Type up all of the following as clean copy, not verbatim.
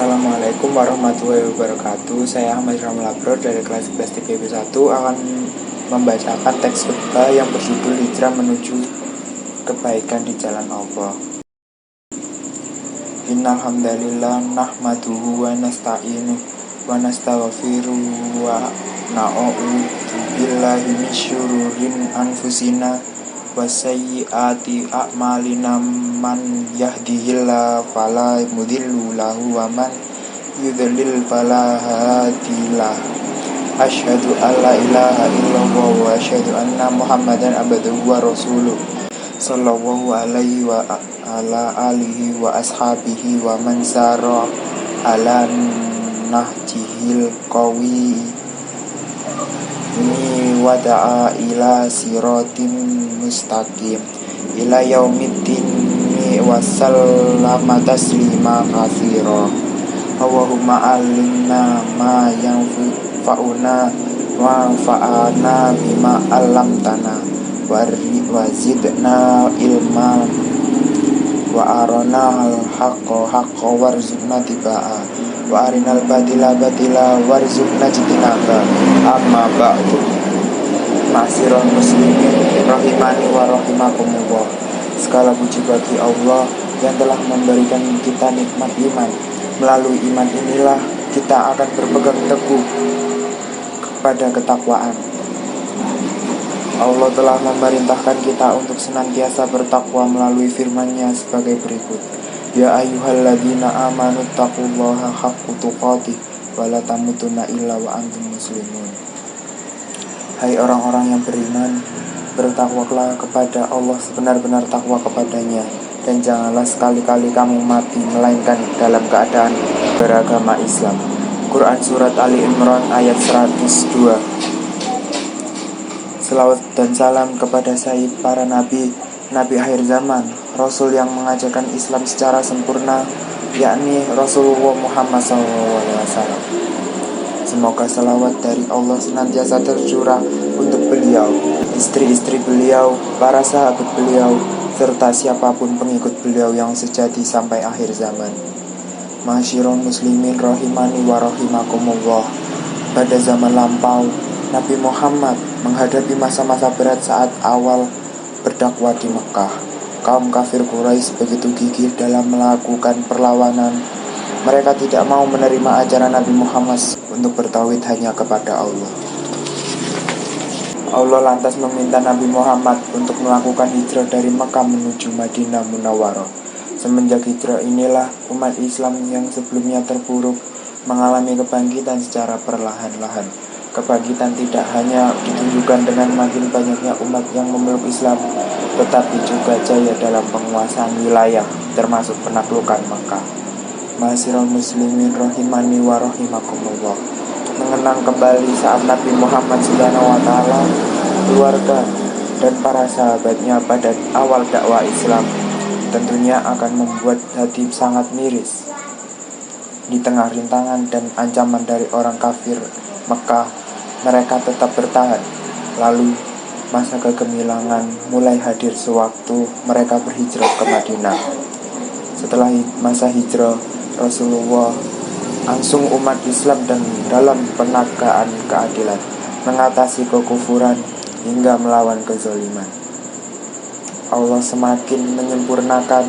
Assalamualaikum warahmatullahi wabarakatuh. Saya Ahmad Ramlabro dari kelas 11 TPB 1 akan membacakan teks khutbah yang berjudul Hijrah Menuju Kebaikan di Jalan Allah. Innal hamdalillah nahmaduhu wa nasta'inuhu wa nastaghfiruhu wa na'udzu billahi min syururin anfusina wa sayyiati a'malina. Man yahdihillahu fala mudhilla lahu wa man yudlil fala hadiyalah. Asyhadu an la ilaha illallah wa asyhadu anna Muhammadan abduhu wa rasuluh sallallahu alaihi wa ala alihi wa ashabihi wa man sara ala nahjihil qawi wa da'a ila siratim mustaqim ila yaumiddin wa sallama taslima katsira. Allahumma alimna ma yanfa'una wa anfa'na bima 'allamtana wa zidna ilma wa arana al-haqqa haqqan warzuqna tibaa wa arinal batila batila warzuqna jitinaba. Amma ba'du. Ma'asyiral muslimin rahimani wa rahimakumullah. Segala puji bagi Allah yang telah memberikan kita nikmat iman. Melalui iman inilah kita akan berpegang teguh kepada ketakwaan. Allah telah memerintahkan kita untuk senantiasa bertakwa melalui firman-Nya sebagai berikut. Ya ayyuhalladzina amanu taqullaha haqqa tuqatih wa la tamutunna illa wa antum muslimun. Hai orang-orang yang beriman, bertakwalah kepada Allah sebenar-benar takwa kepadanya, dan janganlah sekali-kali kamu mati melainkan dalam keadaan beragama Islam. Quran Surat Ali Imran ayat 102. Selawat dan salam kepada Sayyid para nabi, nabi akhir zaman, Rasul yang mengajarkan Islam secara sempurna, yakni Rasulullah Muhammad SAW. Semoga salawat dari Allah senantiasa tercurah untuk beliau, istri-istri beliau, para sahabat beliau, serta siapapun pengikut beliau yang sejati sampai akhir zaman. Ma'asyiral muslimin rahimani wa rahimakumullah. Pada zaman lampau, Nabi Muhammad menghadapi masa-masa berat saat awal berdakwah di Mekah. Kaum kafir Quraisy begitu gigih dalam melakukan perlawanan. Mereka tidak mau menerima ajaran Nabi Muhammad untuk bertauhid hanya kepada Allah. Allah lantas meminta Nabi Muhammad untuk melakukan hijrah dari Mekah menuju Madinah Munawwarah. Semenjak hijrah inilah umat Islam yang sebelumnya terpuruk mengalami kebangkitan secara perlahan-lahan. Kebangkitan tidak hanya ditunjukkan dengan makin banyaknya umat yang memeluk Islam, tetapi juga jaya dalam penguasaan wilayah, termasuk penaklukan Mekah. Ma'asyiral muslimin rahimani wa rahimakumullah. Mengenang kembali saat Nabi Muhammad SAW, keluarga, dan para sahabatnya pada awal dakwah Islam tentunya akan membuat hati sangat miris. Di tengah rintangan dan ancaman dari orang kafir Mekah, mereka tetap bertahan. Lalu masa kegemilangan mulai hadir sewaktu mereka berhijrah ke Madinah. Setelah masa hijrah, Rasulullah langsung umat Islam dan dalam penegakan keadilan, mengatasi kekufuran hingga melawan kezaliman. Allah semakin menyempurnakan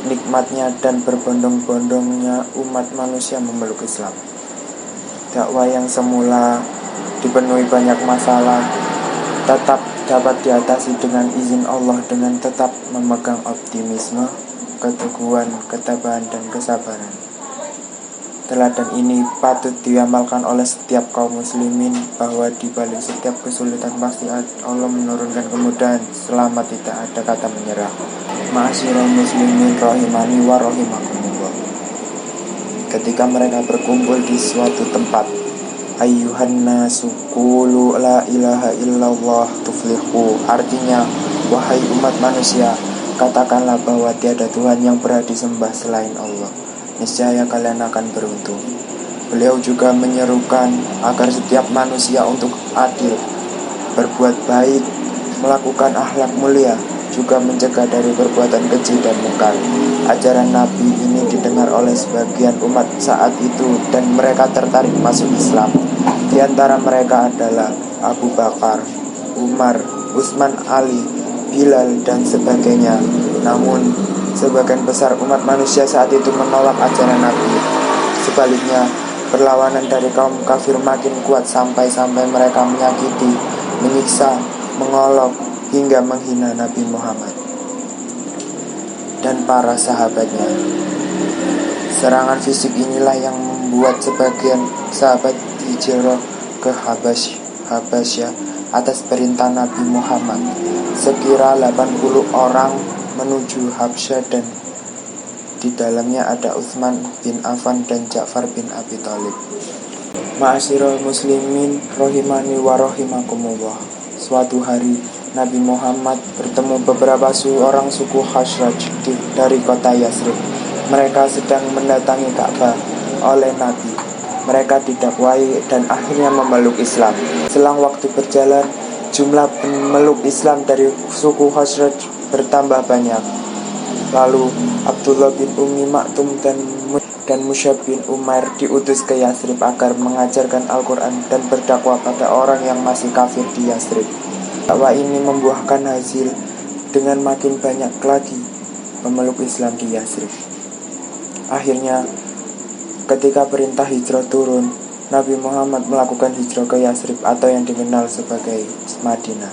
nikmatnya dan berbondong-bondongnya umat manusia memeluk Islam. Dakwah yang semula dipenuhi banyak masalah tetap dapat diatasi dengan izin Allah dengan tetap memegang optimisme, keteguhan, ketabahan, dan kesabaran. Teladan ini patut diamalkan oleh setiap kaum muslimin, bahwa di balik setiap kesulitan pasti Allah menurunkan kemudahan selama tidak ada kata menyerah. Ma'asyiral muslimin rahimani wa rahimakumullah. Ketika mereka berkumpul di suatu tempat, ayyuhan nasu qulu la ilaha illallah tuflihu. Artinya, wahai umat manusia, katakanlah bahwa tiada Tuhan yang berhak disembah selain Allah. Niscaya kalian akan beruntung. Beliau juga menyerukan agar setiap manusia untuk adil, berbuat baik, melakukan akhlak mulia, juga mencegah dari perbuatan keji dan mungkar. Ajaran Nabi ini didengar oleh sebagian umat saat itu dan mereka tertarik masuk Islam. Di antara mereka adalah Abu Bakar, Umar, Utsman, Ali, Bilal, dan sebagainya. Namun, sebagian besar umat manusia saat itu menolak ajaran Nabi. Sebaliknya, perlawanan dari kaum kafir makin kuat sampai-sampai mereka menyakiti, menyiksa, mengolok, hingga menghina Nabi Muhammad dan para sahabatnya. Serangan fisik inilah yang membuat sebagian sahabat hijrah ke Habasyah atas perintah Nabi Muhammad. Sekira 80 orang menuju Habsyah dan di dalamnya ada Utsman bin Affan dan Ja'far bin Abi Thalib. Ma'asyiral muslimin rahimani wa rahimakumullah. Suatu hari Nabi Muhammad bertemu beberapa orang suku Khazraj dari kota Yasrib. Mereka sedang mendatangi Ka'bah oleh Nabi. Mereka didakwai dan akhirnya memeluk Islam. Selang waktu berjalan, jumlah pemeluk Islam dari suku Khazraj bertambah banyak. Lalu Abdullah bin Ummi Maktum dan Musyab bin Umair diutus ke Yasrib agar mengajarkan Al-Quran dan berdakwah pada orang yang masih kafir di Yasrib. Dakwah ini membuahkan hasil dengan makin banyak lagi pemeluk Islam di Yasrib. Akhirnya, ketika perintah hijrah turun, Nabi Muhammad melakukan hijrah ke Yasrib atau yang dikenal sebagai Madinah.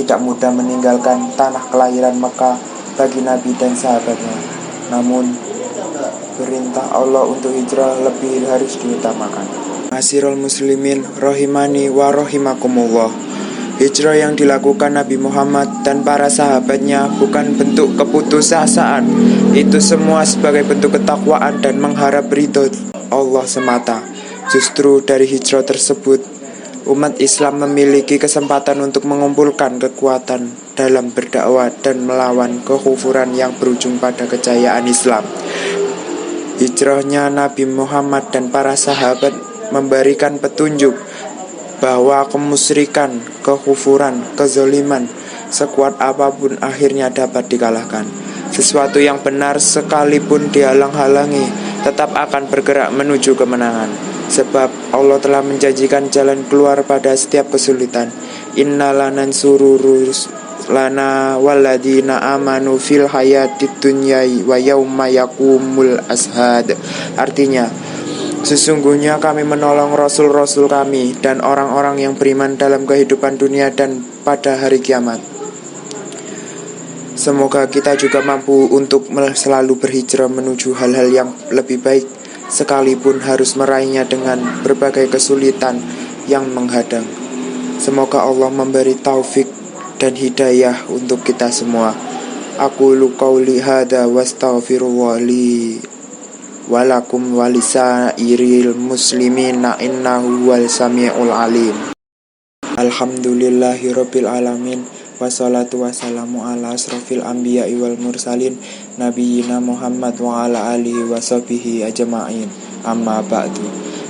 Tidak mudah meninggalkan tanah kelahiran Mekah bagi Nabi dan sahabatnya. Namun, perintah Allah untuk hijrah lebih harus diutamakan. Ma'asyiral muslimin rahimani wa rahimakumullah. Hijrah yang dilakukan Nabi Muhammad dan para sahabatnya bukan bentuk keputusasaan. Itu semua sebagai bentuk ketakwaan dan mengharap ridho Allah semata. Justru dari hijrah tersebut, umat Islam memiliki kesempatan untuk mengumpulkan kekuatan dalam berdakwah dan melawan kekufuran yang berujung pada kejayaan Islam. Hijrahnya Nabi Muhammad dan para sahabat memberikan petunjuk bahwa kemusyrikan, kekufuran, kezaliman sekuat apapun akhirnya dapat dikalahkan. Sesuatu yang benar sekalipun dihalang-halangi tetap akan bergerak menuju kemenangan. Sebab Allah telah menjanjikan jalan keluar pada setiap kesulitan. Innalanansuru lana waladina amanu fil hayatid dunya wa yauma yaqumul ashad. Artinya, sesungguhnya kami menolong rasul-rasul kami dan orang-orang yang beriman dalam kehidupan dunia dan pada hari kiamat. Semoga kita juga mampu untuk selalu berhijrah menuju hal-hal yang lebih baik, sekalipun harus meraihnya dengan berbagai kesulitan yang menghadang. Semoga Allah memberi taufik dan hidayah untuk kita semua. Aqulu qauli hadza wastaghfirullah li walakum walisairil muslimina innahu wal samiul alim. Alhamdulillahirabbil alamin. Wassalatu wassalamu ala asrofil anbiya wal mursalin nabiyina Muhammad wa ala alihi wa sahbihi ajma'in. Amma ba'du.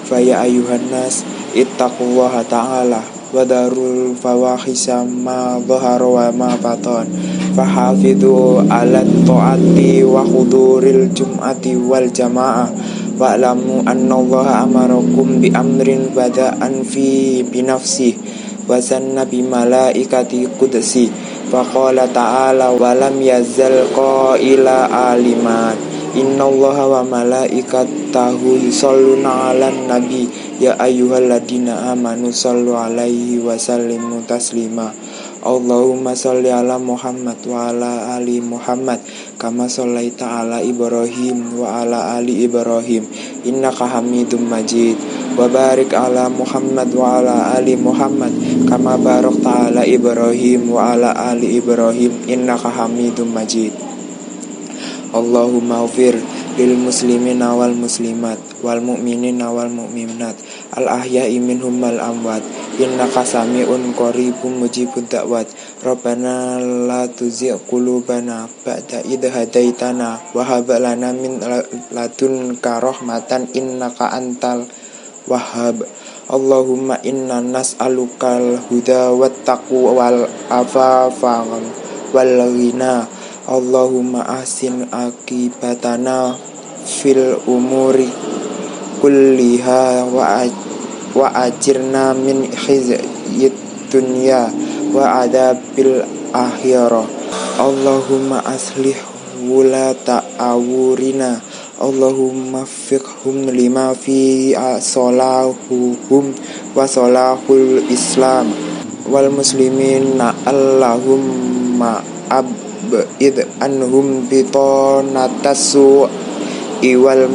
Fa ya ayyuhan nas ittaqullaha ta'ala wa darul fawahisha ma dhahara wa ma batan. Fahafidhu ala ta'ati wa huduril jum'ati wal jama'ah. Wa'lamu annallaha amarakum bi amrin bada'an fi binafsihi wa sanna bi malaikati qudsi faqala ta'ala wa lam yazal qaila aliman innallaha wa malaikatahu yusholluna 'alan nabi ya ayyuhalladzina amanu shallu 'alaihi wa sallimu taslima. Allahumma sholli ala Muhammad wa ala ali Muhammad kama shallaita ala Ibrahim wa ala ali Ibrahim innaka Hamidum Majid. Wa barik ala Muhammad wa ala ali Muhammad kama barakta ala Ibrahim wa ala ali Ibrahim innaka Hamidum Majid. Allahumma ighfir lil muslimina wal muslimat wal mu'minina wal mu'minat al ahya'i minhum wal amwat innaka sami'un qaribun mujibud da'wat. Rabbana la tuzigh qulubana ba'da idh hadaitana wa hab lana min ladunka rahmatan innaka antal wahhab. Allahumma inna nas'alukal huda wat taqwa wal afafa wal ghina. Allahumma ahsin akibatana fil umuri kulliha wa ajirna min khizyid dunya wa adabil akhirah. Allahumma aslih wulata awurina. Allahumma fiqhum lima fi salahuhum wa salahul islam wal muslimina. Allahumma ab'id anhum bitonatasu iwal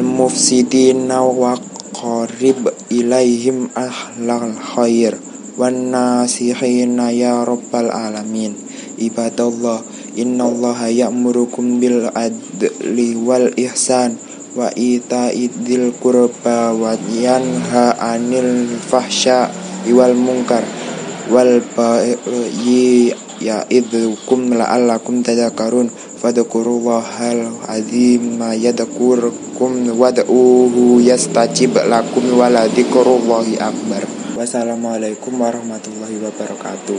mufsidina wa qarib ilaihim ahlal khair wan nasihina ya rabbal alamin. Ibadallah, innallaha ya'murukum bil adli wal ihsan wa ita'i dzil qurba wa yanha 'anil fahsya wal munkar wal baghi ya'idzukum la'allakum tadhakkarun. Fadhkurullahal azima yadhkurkum wad'uhu yastajib lakum wa la dzikrullahi akbar. Wassalamualaikum warahmatullahi wabarakatuh.